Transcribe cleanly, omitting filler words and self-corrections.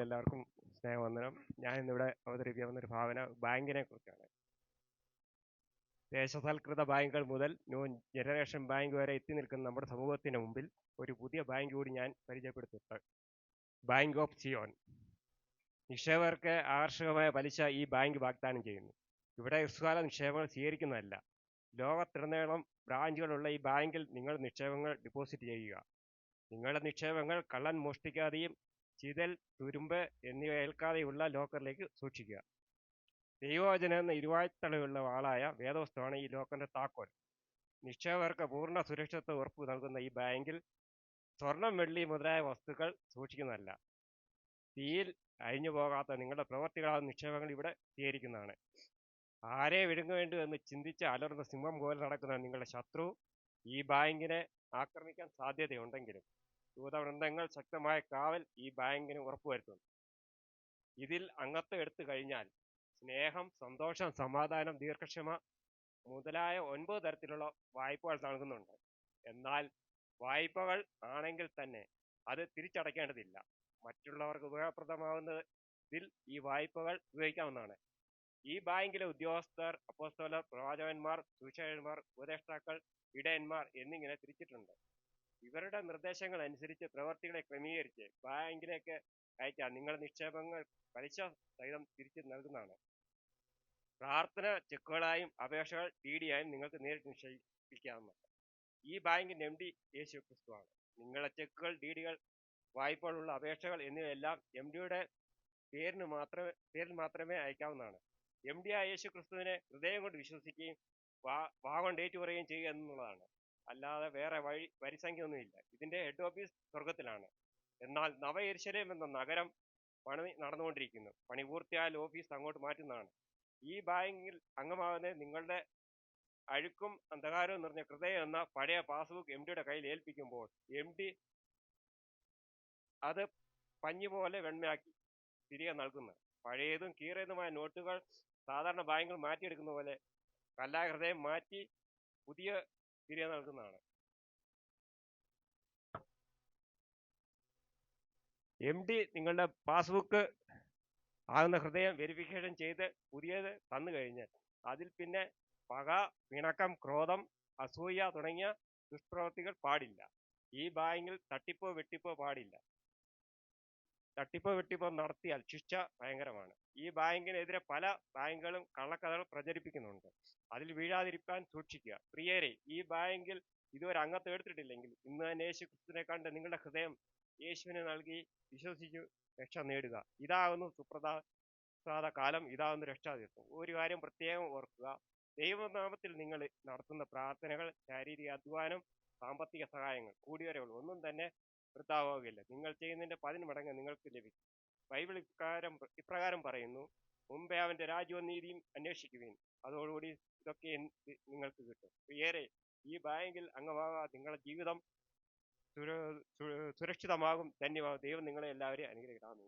എല്ലാവർക്കും സ്നേഹവന്ദനം. ഞാൻ ഇന്നിവിടെ അവതരിപ്പിക്കാൻ വന്നൊരു ഭാവന ബാങ്കിനെ കുറിച്ചാണ്. ദേശസാൽകൃത ബാങ്കുകൾ മുതൽ ന്യൂ ജനറേഷൻ ബാങ്ക് വരെ എത്തി നിൽക്കുന്ന നമ്മുടെ സമൂഹത്തിന് മുമ്പിൽ ഒരു പുതിയ ബാങ്ക് കൂടി ഞാൻ പരിചയപ്പെടുത്തുന്നത്, ബാങ്ക് ഓഫ് സിയോൺ. നിക്ഷേപകർക്ക് ആകർഷകമായ പലിശ ഈ ബാങ്ക് വാഗ്ദാനം ചെയ്യുന്നു. ഇവിടെ ഹ്രസ്വകാല നിക്ഷേപങ്ങൾ സ്വീകരിക്കുന്നതല്ല. ലോകത്തിലുടനീളം ബ്രാഞ്ചുകളുള്ള ഈ ബാങ്കിൽ നിങ്ങൾ നിക്ഷേപങ്ങൾ ഡിപ്പോസിറ്റ് ചെയ്യുക. നിങ്ങളുടെ നിക്ഷേപങ്ങൾ കള്ളൻ മോഷ്ടിക്കാതെയും ചിതൽ, തുരുമ്പ് എന്നിവ ഏൽക്കാതെയുള്ള ലോക്കറിലേക്ക് സൂക്ഷിക്കുക. ദൈവവചനം എന്ന ഇരുവായ്ത്തലയുള്ള വാളായ വേദവസ്തുവാണ് ഈ ലോക്കറിന്റെ താക്കോൽ. നിക്ഷേപകർക്ക് പൂർണ്ണ സുരക്ഷിതത്വ ഉറപ്പ് നൽകുന്ന ഈ ബാങ്കിൽ സ്വർണം, വെള്ളി മുതലായ വസ്തുക്കൾ സൂക്ഷിക്കുന്നതല്ല. തീയിൽ അഴിഞ്ഞു പോകാത്ത നിങ്ങളുടെ പ്രവർത്തികളാകുന്ന നിക്ഷേപങ്ങൾ ഇവിടെ സ്വീകരിക്കുന്നതാണ്. ആരെ വിഴുങ്ങുവേണ്ടു എന്ന് ചിന്തിച്ച് അലർന്ന സിംഹം പോലെ നടക്കുന്ന നിങ്ങളുടെ ശത്രു ഈ ബാങ്കിനെ ആക്രമിക്കാൻ സാധ്യതയുണ്ടെങ്കിലും ദൂതവൃന്ദങ്ങൾ ശക്തമായ കാവൽ ഈ ബാങ്കിന് ഉറപ്പുവരുത്തുന്നു. ഇതിൽ അംഗത്വം എടുത്തു കഴിഞ്ഞാൽ സ്നേഹം, സന്തോഷം, സമാധാനം, ദീർഘക്ഷമ മുതലായ 9 തരത്തിലുള്ള വായ്പകൾ നൽകുന്നുണ്ട്. എന്നാൽ വായ്പകൾ ആണെങ്കിൽ തന്നെ അത് തിരിച്ചടയ്ക്കേണ്ടതില്ല. മറ്റുള്ളവർക്ക് ഉപയോഗപ്രദമാകുന്നതിൽ ഈ വായ്പകൾ ഉപയോഗിക്കാവുന്നതാണ്. ഈ ബാങ്കിലെ ഉദ്യോഗസ്ഥർ അപ്പോസ്തലർ, പ്രവാചകന്മാർ, സുവിശേഷകന്മാർ, ഉപദേഷ്ടാക്കൾ, ഇടയന്മാർ എന്നിങ്ങനെ തിരിച്ചിട്ടുണ്ട്. ഇവരുടെ നിർദ്ദേശങ്ങൾ അനുസരിച്ച് പ്രവർത്തികളെ ക്രമീകരിച്ച് ബാങ്കിലേക്ക് അയച്ചാൽ നിങ്ങളുടെ നിക്ഷേപങ്ങൾ പലിശ സഹിതം തിരിച്ചു നൽകുന്നതാണ്. പ്രാർത്ഥന ചെക്കുകളായും അപേക്ഷകൾ DD-ആയും നിങ്ങൾക്ക് നേരിട്ട് നിക്ഷേപിക്കാവുന്നതാണ്. ഈ ബാങ്കിന്റെ MD യേശു ക്രിസ്തുവാണ്. നിങ്ങളുടെ ചെക്കുകൾ, DD-കൾ, വായ്പകളുള്ള അപേക്ഷകൾ എന്നിവയെല്ലാം MD-യുടെ പേരിൽ മാത്രമേ അയക്കാവുന്നതാണ്. MD-ആയ യേശു ക്രിസ്തുവിനെ ഹൃദയം കൊണ്ട് വിശ്വസിക്കുകയും വാഗൊണ്ട് ഏറ്റുപറയുകയും ചെയ്യുക എന്നുള്ളതാണ്. അല്ലാതെ വേറെ വരിസംഖ്യ ഒന്നുമില്ല. ഇതിന്റെ ഹെഡ് ഓഫീസ് സ്വർഗത്തിലാണ്. എന്നാൽ നവ യെരൂശലേം എന്ന നഗരം പണി നടന്നുകൊണ്ടിരിക്കുന്നു. പണി പൂർത്തിയായാൽ ഓഫീസ് അങ്ങോട്ട് മാറ്റുന്നതാണ്. ഈ ബാങ്കിൽ അംഗമാകുന്നത് നിങ്ങളുടെ അഴുക്കും അന്ധകാരവും നിറഞ്ഞ ഹൃദയം എന്ന പഴയ പാസ്ബുക്ക് MD-യുടെ കയ്യിൽ ഏൽപ്പിക്കുമ്പോൾ MD അത് പഞ്ഞി പോലെ വെണ്മയാക്കി തിരികെ നൽകുന്നത്. പഴയതും കീറിയതുമായ നോട്ടുകൾ സാധാരണ ബാങ്കുകൾ മാറ്റിയെടുക്കുന്ന പോലെ കല്ലായ ഹൃദയം മാറ്റി പുതിയ തിരികെ നൽകുന്നതാണ്. MD നിങ്ങളുടെ പാസ്ബുക്ക് ആകുന്ന ഹൃദയം വെരിഫിക്കേഷൻ ചെയ്ത് പുതിയത് തന്നു കഴിഞ്ഞാൽ അതിൽ പിന്നെ പക, പിണക്കം, ക്രോധം, അസൂയ തുടങ്ങിയ ദുഷ്പ്രവൃത്തികൾ പാടില്ല. ഈ ബാങ്കിൽ തട്ടിപ്പോ വെട്ടിപ്പോ പാടില്ല. തട്ടിപ്പോ വെട്ടിപ്പോ നടത്തിയാൽ ശിക്ഷ ഭയങ്കരമാണ്. ഈ ബാങ്കിനെതിരെ പല ബാങ്കുകളും കള്ളക്കഥകൾ പ്രചരിപ്പിക്കുന്നുണ്ട്. അതിൽ വീഴാതിരിക്കാൻ സൂക്ഷിക്കുക. പ്രിയരെ, ഈ ബാങ്കിൽ ഇതുവരെ അംഗത്വം എടുത്തിട്ടില്ലെങ്കിൽ ഇന്ന് തന്നെ യേശു ക്രിസ്തുവിനെ കണ്ട് നിങ്ങളുടെ ഹൃദയം യേശുവിനെ നൽകി വിശ്വസിച്ചു രക്ഷ നേടുക. ഇതാകുന്നു സുപ്രധാന കാലം, ഇതാകുന്നു രക്ഷാതീർത്ഥം. ഒരു കാര്യം പ്രത്യേകം ഓർക്കുക, ദൈവനാമത്തിൽ നിങ്ങൾ നടത്തുന്ന പ്രാർത്ഥനകൾ, ശാരീരിക അധ്വാനം, സാമ്പത്തിക സഹായങ്ങൾ കൂടിവരവുകൾ ഒന്നും തന്നെ വൃഥാവുകയില്ല. നിങ്ങൾ ചെയ്യുന്നതിന്റെ 10 മടങ്ങ് നിങ്ങൾക്ക് ലഭിക്കും. ബൈബിൾ ഇപ്രകാരം പറയുന്നു, മുമ്പേ അവന്റെ രാജ്യവും നീതിയും അന്വേഷിക്കുവിൻ, അതോടുകൂടി ഇതൊക്കെ നിങ്ങൾക്ക് കിട്ടും. പ്രിയരെ, ഈ ബാങ്കിൽ അംഗമാകാൻ നിങ്ങളുടെ ജീവിതം സുരക്ഷിതമാകും, ധന്യമാകും. ദൈവം നിങ്ങളെ എല്ലാവരെയും അനുഗ്രഹിക്കട്ടെ.